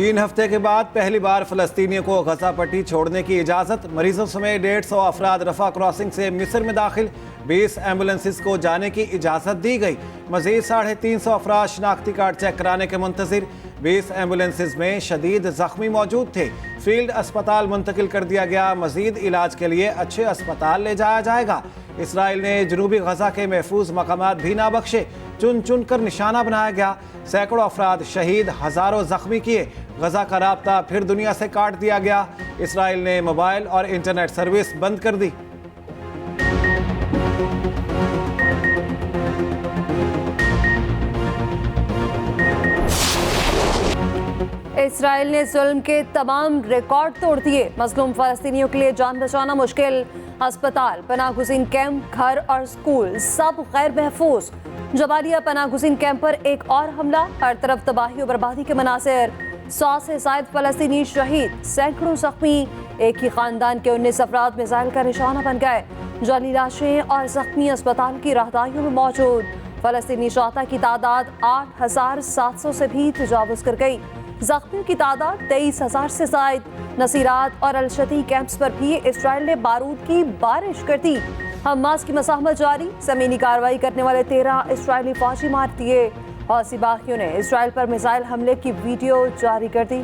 3 हफ्ते के बाद पहली बार फलस्तीनियों को गजा पट्टी छोड़ने की इजाज़त। मरीजों समेत 150 अफराद रफा क्रॉसिंग से मिस्र में दाखिल। 20 एम्बुलेंसेस को जाने की इजाज़त दी गई। मजीद 350 अफराद शनाख्ती कार्ड चेक कराने के मुंतज़िर। 20 एम्बुलेंसेस में शदीद जख्मी मौजूद थे। फील्ड अस्पताल मुंतकिल कर दिया गया। मजीद इलाज के लिए अच्छे अस्पताल ले जाया जाएगा। इसराइल ने जनूबी गजा के महफूज मकामात भी ना बख्शे। चुन चुन कर निशाना बनाया गया। सैकड़ों अफराद शहीद, हजारों जख्मी किए। गजा का राब्ता फिर दुनिया से काट दिया गया। इसराइल ने मोबाइल और इंटरनेट सर्विस बंद कर दी। इसराइल ने जुल्म के तमाम रिकॉर्ड तोड़ दिए। मजलूम फलस्तीनियों के लिए जान बचाना मुश्किल। अस्पताल, पनाहगुज़ीन कैंप, घर और स्कूल सब गैर महफूज। जबालिया पनाहगुज़ीन कैंप पर एक और हमला। हर तरफ तबाही और बर्बादी के मनासिर। 100 से ज़ायद फलस्तीनी शहीद, सैकड़ों जख्मी। एक ही खानदान के 19 अफराद मिसाइल का निशाना बन गए। जाली लाशें और जख्मी अस्पताल की राहदारियों में मौजूद। फलस्तीनी शहादा की तादाद 8700 से भी तजावुज़ कर गई। जख्मियों की तादाद 23,000 से ज़ायद। नसीरात और अलशती कैंप्स पर भी इसराइल ने बारूद की बारिश कर दी। हमास की मज़ाहमत जारी। ज़मीनी कार्रवाई करने वाले 13 इसराइली फौजी मार दिए। हौसी बागियों ने इसराइल पर मिसाइल हमले की वीडियो जारी कर दी।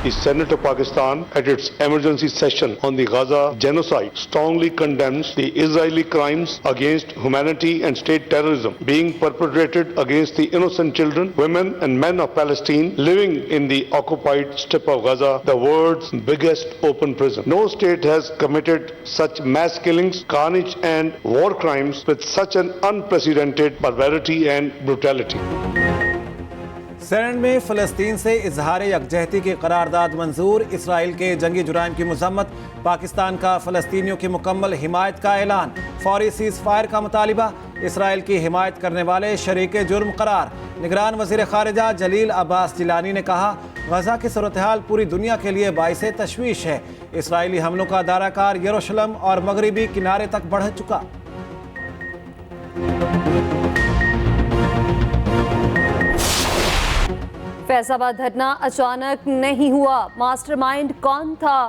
The Senate of Pakistan, at its emergency session on the Gaza genocide, strongly condemns the Israeli crimes against humanity and state terrorism being perpetrated against the innocent children, women and men of Palestine living in the occupied strip of Gaza, the world's biggest open prison. No state has committed such mass killings, carnage and war crimes with such an unprecedented barbarity and brutality. Senate में फ़लस्तीन से इजहार यकजहती की करारदाद मंजूर। Israel के जंगी जुराइम की मजम्मत। पाकिस्तान का फ़लस्तीनियों की मुकम्मल हिमायत का ऐलान। फौरी सीज़ फायर का मुतालिबा। इसराइल की हिमायत करने वाले शरीक जुर्म करार। निगरान वज़ीर ख़ारिजा जलील अब्बास जिलानी ने कहा, गजा की सूरत हाल पूरी दुनिया के लिए बाइसे तशवीश है। इसराइली हमलों का दायराकार यरूशलेम और मगरबी किनारे तक बढ़ चुका। फैसलाबाद धरना अचानक नहीं हुआ। मास्टरमाइंड कौन था?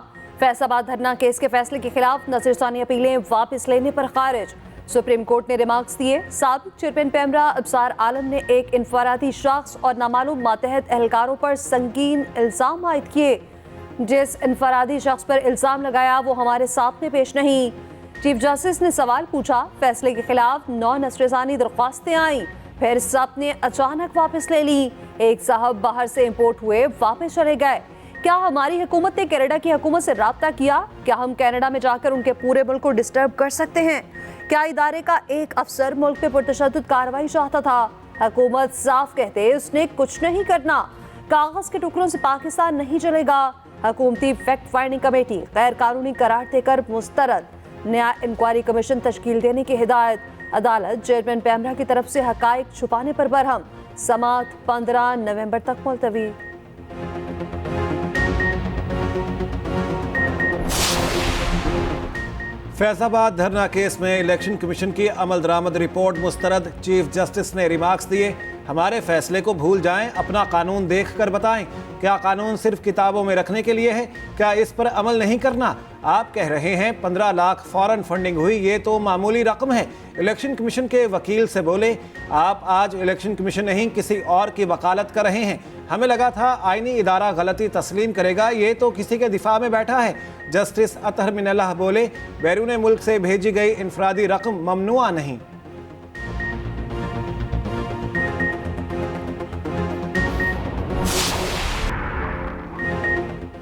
फैसलाबाद धरना केस के फैसले के खिलाफ नज़रसानी अपीलें वापस लेने पर खारिज। सुप्रीम कोर्ट ने रिमार्क्स दिए। साबिक चेयरमैन पैमरा अब्सार आलम ने एक इनफरादी शख्स और नामालूम मातहत एहलकारों पर संगीन इल्ज़ाम आयद किए। जिस इनफरादी शख्स पर इल्ज़ाम लगाया वो हमारे सामने पेश नहीं। चीफ जस्टिस ने सवाल पूछा। फैसले के खिलाफ 9 नज़रसानी दरख्वास्तें आईं, फिर सब ने अचानक वापस ले ली। एक साहब बाहर से इंपोर्ट हुए, वापस चले गए। क्या हमारी हुकूमत ने कनाडा की हुकूमत से राब्ता किया? क्या हम कनाडा में जाकर उनके पूरे मुल्क को डिस्टर्ब कर सकते हैं? क्या इदारे का एक अफसर मुल्क पे पुरतशद्दुद कार्रवाई चाहता था? हुकूमत साफ कहते उसने कुछ नहीं करना। कागज के टुकड़ों से पाकिस्तान नहीं चलेगा। हुकूमती फैक्ट फाइंडिंग कमेटी गैर कानूनी करार देकर मुस्तरद। नया इंक्वायरी कमीशन तश्कील देने की हिदायत। अदालत चेयरमैन पैमरा की तरफ से हकायक छुपाने पर बरहम। समात 15 नवंबर तक मुलतवी। फैसलाबाद धरना केस में इलेक्शन कमीशन की अमल दरामद रिपोर्ट मुस्तरद। चीफ जस्टिस ने रिमार्क्स दिए। हमारे फैसले को भूल जाएं, अपना कानून देख कर बताएं। क्या कानून सिर्फ किताबों में रखने के लिए है? क्या इस पर अमल नहीं करना? आप कह रहे हैं 15 लाख फॉरेन फंडिंग हुई, ये तो मामूली रकम है। इलेक्शन कमीशन के वकील से बोले, आप आज इलेक्शन कमीशन नहीं किसी और की वकालत कर रहे हैं। हमें लगा था आईनी इदारा गलती तस्लीम करेगा, ये तो किसी के दिफा में बैठा है। जस्टिस अतहर मिनल्लाह बोले, बैरून मुल्क से भेजी गई इनफरादी रकम ममनुआ नहीं।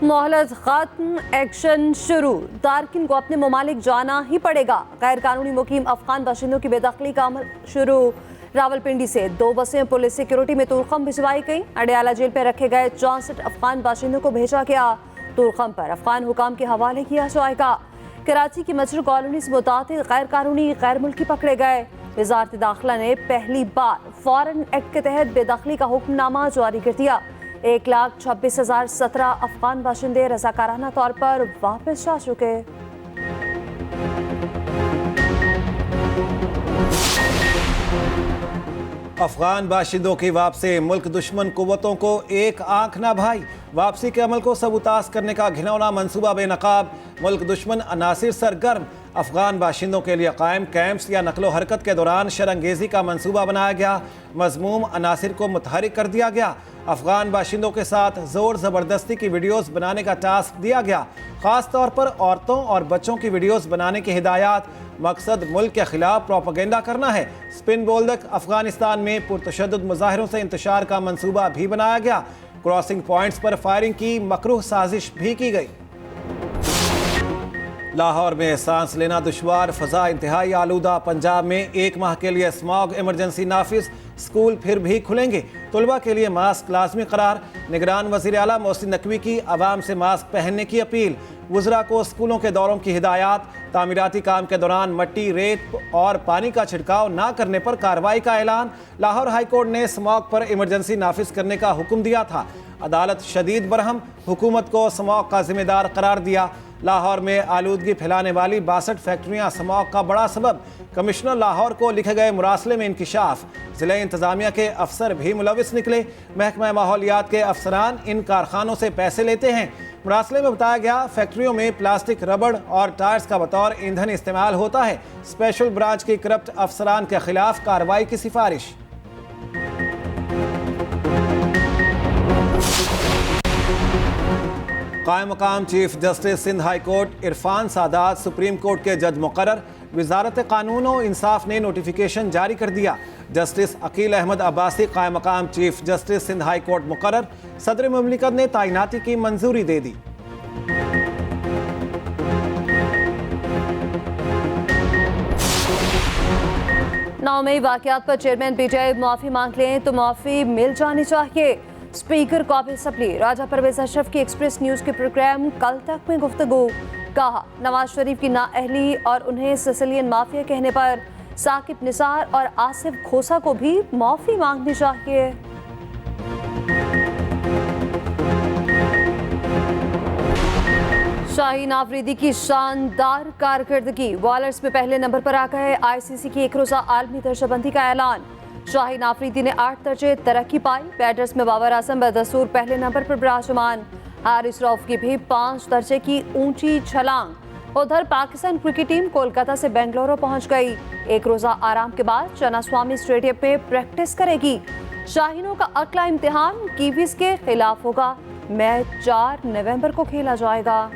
मोहलत खत्म, एक्शन शुरू। तारकिन को अपने ममालिक जाना ही पड़ेगा। गैर कानूनी मुकीम अफगान बाशिंदों की बेदखली का अमल शुरू। रावलपिंडी से 2 बसें पुलिस सिक्योरिटी में तुरखम भिजवाई गई। अडियाला जेल पर रखे गए 64 अफगान बाशिंदों को भेजा गया। तुरखम पर अफगान हुकाम के हवाले किया जाएगा। कराची की मजर कॉलोनी से मुतातिल गैर कानूनी गैर मुल्की पकड़े गए। वजारत दाखिला ने पहली बार फॉरेन एक्ट के तहत बेदखली का हुक्मनामा जारी कर दिया। 1,26,017 अफगान बाशिंदे रजाकाराना तौर पर वापस जा चुके। अफगान बाशिंदों की वापसी, मुल्क दुश्मन कुव्वतों को एक आंख ना भाई। वापसी के अमल को सबूताज करने का घिनौना मंसूबा बेनकाब, मुल्क दुश्मन अनासिर सरगर्म। अफगान बाशिंदों के लिए कायम कैंप्स या नकलो हरकत के दौरान शरंगेजी का मंसूबा बनाया गया, मजमूम अनासिर को मुतहरिक कर दिया गया। अफगान बाशिंदों के साथ जोर ज़बरदस्ती की वीडियोस बनाने का टास्क दिया गया, ख़ास तौर पर औरतों और बच्चों की वीडियोस बनाने की हिदायत। मकसद मुल्क के खिलाफ प्रोपेगेंडा करना है। स्पिन बोल्डक अफगानिस्तान में पुरतशद्दुद मुजाहिरों से इंतशार का मंसूबा भी बनाया गया। क्रॉसिंग पॉइंट्स पर फायरिंग की मकरूह साजिश भी की गई। लाहौर में सांस लेना दुश्वार, फ़ज़ा इंतहाई आलूदा। पंजाब में 1 माह के लिए स्मॉग इमरजेंसी नाफिज, स्कूल फिर भी खुलेंगे। तलबा के लिए मास्क लाजमी करार। निगरान वज़ीर आला मोहसिन नकवी की आवाम से मास्क पहनने की अपील। वज़रा को स्कूलों के दौरों की हिदायत। तामीराती काम के दौरान मट्टी, रेत और पानी का छिड़काव ना करने पर कार्रवाई का ऐलान। लाहौर हाई कोर्ट ने स्मॉग पर इमरजेंसी नाफिज करने का हुक्म दिया था। अदालत शदीद बरहम, हुकूमत को स्मॉग का जिम्मेदार करार दिया। लाहौर में आलूदगी फैलाने वाली 62 फैक्ट्रियां स्मॉग का बड़ा सबब। कमिश्नर लाहौर को लिखे गए मुरासले में इंकिशाफ। ज़िला इंतज़ामिया के अफसर भी मुलविस निकले। महकमा माहौलियात के अफसरान इन कारखानों से पैसे लेते हैं। मुरासले में बताया गया, फैक्ट्रियों में प्लास्टिक, रबड़ और टायर्स का बतौर ईंधन इस्तेमाल होता है। स्पेशल ब्रांच की करप्ट अफसरान के खिलाफ कार्रवाई की सिफारिश। कायम मकाम chief justice Sindh high court Irfan Saadat supreme court के जज मुकर्रर। वजारत कानून और इंसाफ ने नोटिफिकेशन जारी कर दिया। जस्टिस अकील अहमद अब्बासी कायम मकाम chief justice Sindh high court मुकर्रर। सदर मुमलिकत ने तैनाती की मंजूरी दे दी। नाउमई वाकयात पर चेयरमैन पीटीआई माफी मांग लें तो माफी मिल जानी चाहिए। स्पीकर काबिल असम्बली राजा परवेज अशरफ की एक्सप्रेस न्यूज़ के प्रोग्राम कल तक में गुफ्तगू। कहा, नवाज शरीफ की नाअहली और उन्हें सिसिलियन माफिया कहने पर साकिब निसार और आसिफ खोसा को भी माफी मांगनी चाहिए। शाहीन आफरीदी की शानदार कारकर्दगी, बॉलर्स में पहले नंबर पर आ गए। आईसीसी की एक रोजा आलमी दर्जाबंदी का ऐलान। शाहीन आफरीदी ने 8 दर्जे तरक्की पाई। बैटर्स में बाबर आजम बदसूर पहले नंबर पर विराजमान। हारिस रऊफ की भी 5 दर्जे की ऊंची छलांग। उधर पाकिस्तान क्रिकेट टीम कोलकाता से बेंगलुरु पहुंच गई। एक रोजा आराम के बाद चन्नास्वामी स्टेडियम में प्रैक्टिस करेगी। शाहीनों का अगला इम्तिहान कीवीज के खिलाफ होगा। मैच 4 नवंबर को खेला जाएगा।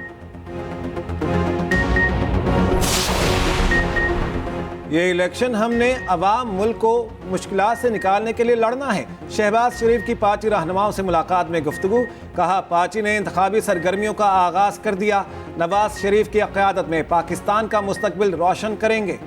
ये इलेक्शन हमने अवाम मुल्क को मुश्किलात से निकालने के लिए लड़ना है। शहबाज शरीफ की पार्टी रहनुमाओं से मुलाकात में गुफ्तगू। कहा, पार्टी ने इंतखाबी सरगर्मियों का आगाज कर दिया। नवाज शरीफ की क़यादत में पाकिस्तान का मुस्तकबिल रोशन करेंगे।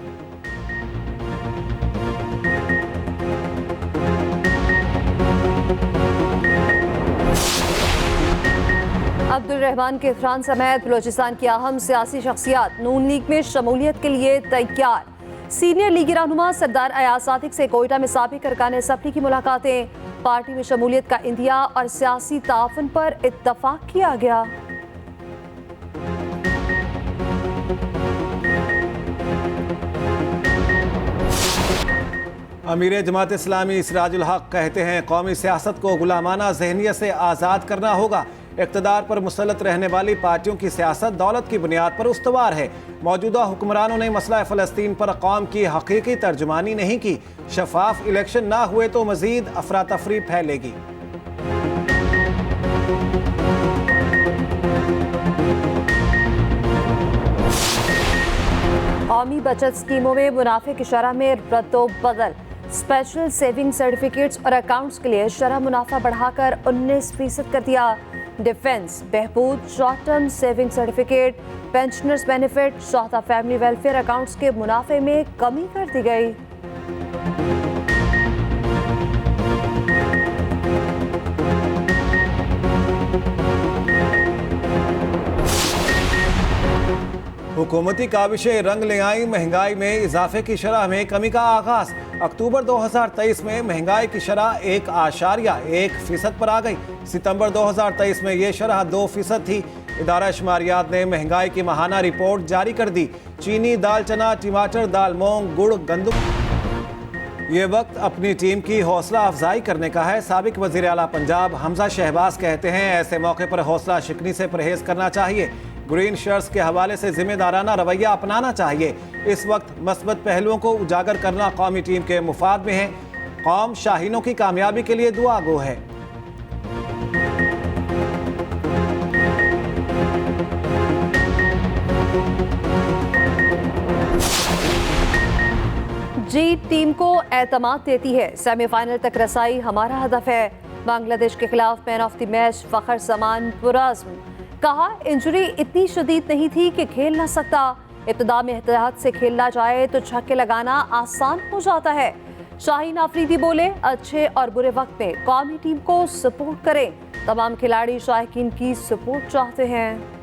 अब्दुल रहमान के इरफान समेत बलोचिस्तान की अहम सियासी शख्सियत नून लीग में शमूलियत के लिए तैयार। सीनियर लीगी रहनुमा सरदार अयाज सादिक से कोयटा में साबिक अरकान असम्बली की मुलाकातें। पार्टी में शमूलियत का इंदिया और सियासी ताउन पर इत्तफाक किया गया। अमीर जमात इस्लामी सिराजुल हक कहते हैं, कौमी सियासत को गुलामाना जहनियत से आज़ाद करना होगा। इक़्तिदार पर मुसल्लत रहने वाली पार्टियों की सियासत दौलत की बुनियाद पर उस्तवार है। मौजूदा हुक्मरानों ने मसला फ़लस्तीन पर कौम की हकीकी तर्जुमानी नहीं की। शफाफ इलेक्शन ना हुए तो मज़ीद अफरा तफरी फैलेगी। कौमी बचत स्कीमों में मुनाफे की शरह में रद्दोबदल। स्पेशल सेविंग सर्टिफिकेट्स और अकाउंट्स के लिए शरह मुनाफा बढ़ाकर 19% कर दिया। डिफेंस, बहबूद, short term saving certificate, pensioners benefit, शोहदा फैमिली वेलफेयर अकाउंट्स के मुनाफे में कमी कर दी गई। हुकूमती काविशें रंग ले आई। महंगाई में इजाफे की शरह में कमी का आगाज। अक्टूबर 2023 में महंगाई की शरह 1.1% पर आ गई। सितंबर 2023 में ये शरह 2% थी। इदारा शुमारियात ने महंगाई की माहाना रिपोर्ट जारी कर दी। चीनी, दाल चना, टमाटर, दाल मूंग, गुड़, गंदम ये वक्त अपनी टीम की हौसला अफजाई करने का है। साबिक वजीर आला पंजाब हमजा शहबाज कहते हैं ऐसे मौके पर हौसला शिकनी से परहेज करना चाहिए। ग्रीन शर्ट्स के हवाले से जिम्मेदाराना रवैया अपनाना चाहिए। इस वक्त मस्बत पहलुओं को उजागर करना कौमी टीम के मुफाद में है। कौम शाहीनों की कामयाबी के लिए दुआ गो है। जीत टीम को एतमाद देती है। सेमीफाइनल तक रसाई हमारा हदफ है। बांग्लादेश के खिलाफ मैन ऑफ द मैच फखर जमान पुरज़्म। कहा इंजरी इतनी शदीद नहीं थी कि खेल ना सकता। इब्तिदा में एहतियात से खेलना जाए तो छक्के लगाना आसान हो जाता है। शाहीन आफरीदी बोले अच्छे और बुरे वक्त में कौमी टीम को सपोर्ट करें। तमाम खिलाड़ी शाहीन की सपोर्ट चाहते हैं।